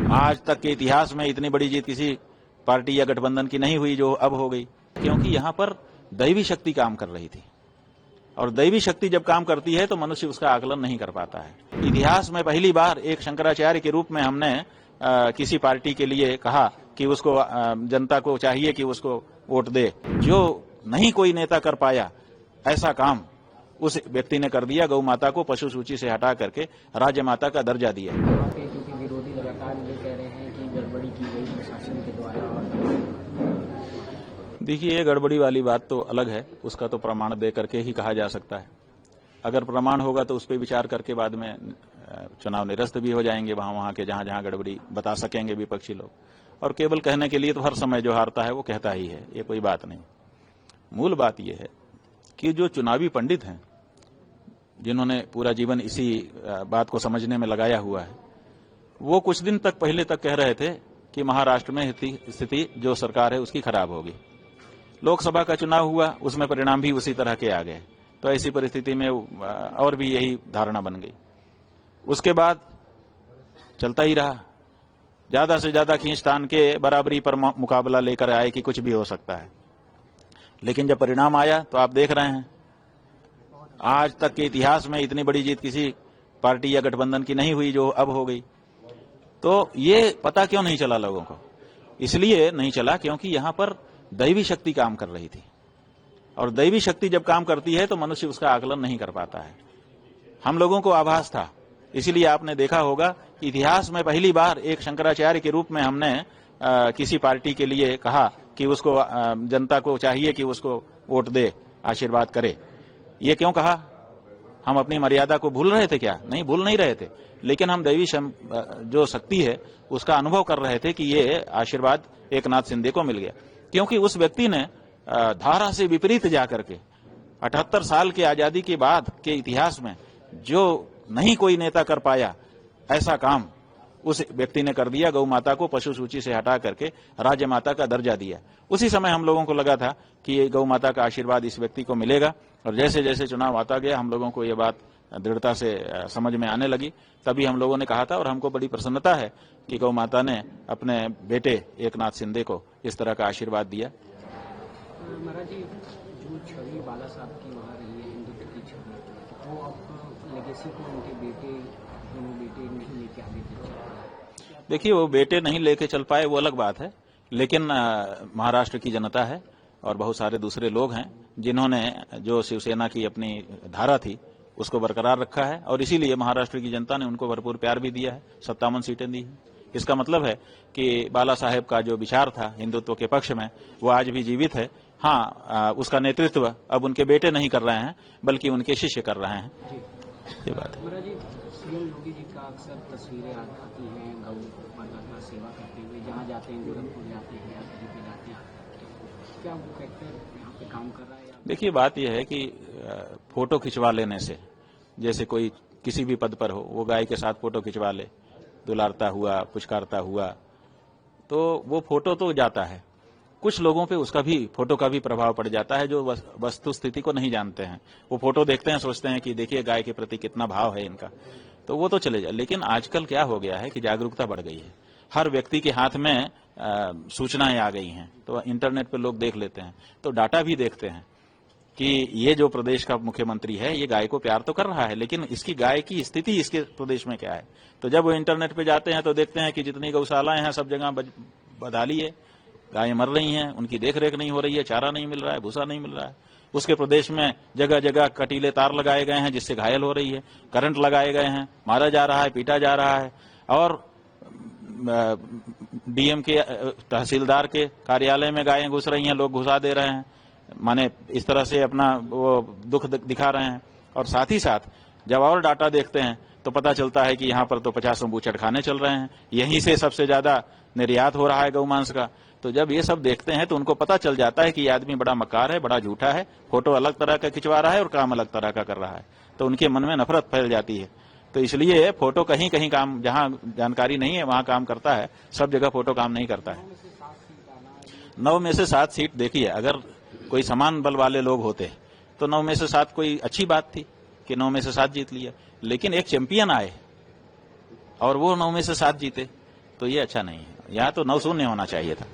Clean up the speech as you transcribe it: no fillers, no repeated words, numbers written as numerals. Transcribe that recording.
आज तक के इतिहास में इतनी बड़ी जीत किसी पार्टी या गठबंधन की नहीं हुई जो अब हो गई, क्योंकि यहां पर दैवी शक्ति काम कर रही थी। और दैवी शक्ति जब काम करती है तो मनुष्य उसका आकलन नहीं कर पाता है। इतिहास में पहली बार एक शंकराचार्य के रूप में हमने किसी पार्टी के लिए कहा कि उसको जनता को चाहिए कि उसको वोट दे। जो नहीं कोई नेता कर पाया ऐसा काम उस व्यक्ति ने कर दिया। गौ माता को पशु सूची से हटा करके राज्य माता का दर्जा दिया। क्योंकि विरोधी लगातार ये कह रहे हैं कि गड़बड़ी की गई प्रशासन के द्वारा। देखिए, ये गड़बड़ी वाली बात तो अलग है, उसका तो प्रमाण दे करके ही कहा जा सकता है। अगर प्रमाण होगा तो उस पर विचार करके बाद में चुनाव निरस्त भी हो जाएंगे। वहां के जहां जहां गड़बड़ी बता सकेंगे विपक्षी लोग। और केवल कहने के लिए तो हर समय जो हारता है वो कहता ही है, ये कोई बात नहीं। मूल बात यह है कि जो चुनावी पंडित हैं, जिन्होंने पूरा जीवन इसी बात को समझने में लगाया हुआ है, वो कुछ दिन तक पहले तक कह रहे थे कि महाराष्ट्र में स्थिति जो सरकार है उसकी खराब होगी। लोकसभा का चुनाव हुआ, उसमें परिणाम भी उसी तरह के आ गए। तो ऐसी परिस्थिति में और भी यही धारणा बन गई। उसके बाद चलता ही रहा, ज्यादा से ज्यादा खींचतान के बराबरी पर मुकाबला लेकर आए कि कुछ भी हो सकता है। लेकिन जब परिणाम आया तो आप देख रहे हैं, आज तक के इतिहास में इतनी बड़ी जीत किसी पार्टी या गठबंधन की नहीं हुई जो अब हो गई। तो ये पता क्यों नहीं चला लोगों को? इसलिए नहीं चला क्योंकि यहां पर दैवी शक्ति काम कर रही थी। और दैवी शक्ति जब काम करती है तो मनुष्य उसका आकलन नहीं कर पाता है। हम लोगों को आभास था, इसीलिए आपने देखा होगा इतिहास में पहली बार एक शंकराचार्य के रूप में हमने किसी पार्टी के लिए कहा कि उसको जनता को चाहिए कि उसको वोट दे, आशीर्वाद करे। ये क्यों कहा? हम अपनी मर्यादा को भूल रहे थे क्या? नहीं, भूल नहीं रहे थे, लेकिन हम दैवी जो शक्ति है उसका अनुभव कर रहे थे कि ये आशीर्वाद एकनाथ शिंदे को मिल गया। क्योंकि उस व्यक्ति ने धारा से विपरीत जाकर के 78 साल की आजादी के बाद के इतिहास में जो नहीं कोई नेता कर पाया ऐसा काम उस व्यक्ति ने कर दिया। गौ माता को पशु सूची से हटा करके राज्य माता का दर्जा दिया। उसी समय हम लोगों को लगा था कि ये गौ माता का आशीर्वाद इस व्यक्ति को मिलेगा। और जैसे जैसे चुनाव आता गया हम लोगों को ये बात दृढ़ता से समझ में आने लगी। तभी हम लोगों ने कहा था, और हमको बड़ी प्रसन्नता है कि गौ माता ने अपने बेटे एकनाथ शिंदे को इस तरह का आशीर्वाद दिया। महाराज जी, जो छवि बाला साहब की वहाँ रही है, हिंदुत्व की छवि, वो अब लेगेसी को उनके बेटे, दोनों बेटे नहीं लेके आगे चल पाए। देखिए, वो बेटे नहीं लेके चल पाए वो अलग बात है, लेकिन महाराष्ट्र की जनता है और बहुत सारे दूसरे लोग हैं जिन्होंने जो शिवसेना की अपनी धारा थी उसको बरकरार रखा है। और इसीलिए महाराष्ट्र की जनता ने उनको भरपूर प्यार भी दिया है, 57 सीटें दी हैं। इसका मतलब है कि बाला साहेब का जो विचार था हिंदुत्व के पक्ष में वो आज भी जीवित है। हाँ, उसका नेतृत्व अब उनके बेटे नहीं कर रहे हैं बल्कि उनके शिष्य कर रहे हैं। ये बात है। महाराज जी, सीएम योगी जी का अक्सर तस्वीरें आती हैं गौ माता का सेवा करते हुए, जहाँ जाते हैं गोरखपुर जाते हैं या कहीं पे जाते हैं, क्या वो फैक्टर यहाँ पे काम कर रहा है? देखिए, बात यह है कि फोटो खिंचवा लेने से, जैसे कोई किसी भी पद पर हो वो गाय के साथ फोटो खिंचवा ले, दुलारता हुआ, पुचकारता हुआ, तो वो फोटो तो जाता है। कुछ लोगों पे उसका भी फोटो का भी प्रभाव पड़ जाता है जो वस्तु स्थिति को नहीं जानते हैं। वो फोटो देखते हैं, सोचते हैं कि देखिए गाय के प्रति कितना भाव है इनका, तो वो तो चले जाए। लेकिन आजकल क्या हो गया है कि जागरूकता बढ़ गई है, हर व्यक्ति के हाथ में सूचनाएं आ गई हैं, तो इंटरनेट पे लोग देख लेते हैं, तो डाटा भी देखते हैं कि ये जो प्रदेश का मुख्यमंत्री है ये गाय को प्यार तो कर रहा है, लेकिन इसकी गाय की स्थिति इसके प्रदेश में क्या है। तो जब वो इंटरनेट पे जाते हैं तो देखते हैं कि जितनी गौशालाएं हैं सब जगह बदहाली है, गायें मर रही हैं, उनकी देखरेख नहीं हो रही है, चारा नहीं मिल रहा है, भूसा नहीं मिल रहा है। उसके प्रदेश में जगह जगह कटीले तार लगाए गए हैं जिससे घायल हो रही है, करंट लगाए गए हैं, मारा जा रहा है, पीटा जा रहा है। और डीएम के तहसीलदार के कार्यालय में गायें घुस रही हैं, लोग घुसा दे रहे हैं, माने इस तरह से अपना वो दुख दिखा रहे हैं। और साथ ही साथ जब और डाटा देखते हैं तो पता चलता है कि यहाँ पर तो 50 बूचड़खाने चल रहे हैं, यहीं से सबसे ज्यादा निर्यात हो रहा है गौमांस का। तो जब ये सब देखते हैं तो उनको पता चल जाता है कि ये आदमी बड़ा मक्कार है, बड़ा झूठा है, फोटो अलग तरह का खिंचवा रहा है और काम अलग तरह का कर रहा है। तो उनके मन में नफरत फैल जाती है। तो इसलिए फोटो कहीं कहीं काम, जहां जानकारी नहीं है वहां काम करता है, सब जगह फोटो काम नहीं करता है। 9 में से 7 सीट, देखिए अगर कोई समान बल वाले लोग होते तो 9 में से 7 कोई अच्छी बात थी कि 9 में से 7 जीत लिया। लेकिन एक चैंपियन आए और वो 9 में से 7 जीते, तो ये अच्छा नहीं है। यहाँ तो 9-0 होना चाहिए था।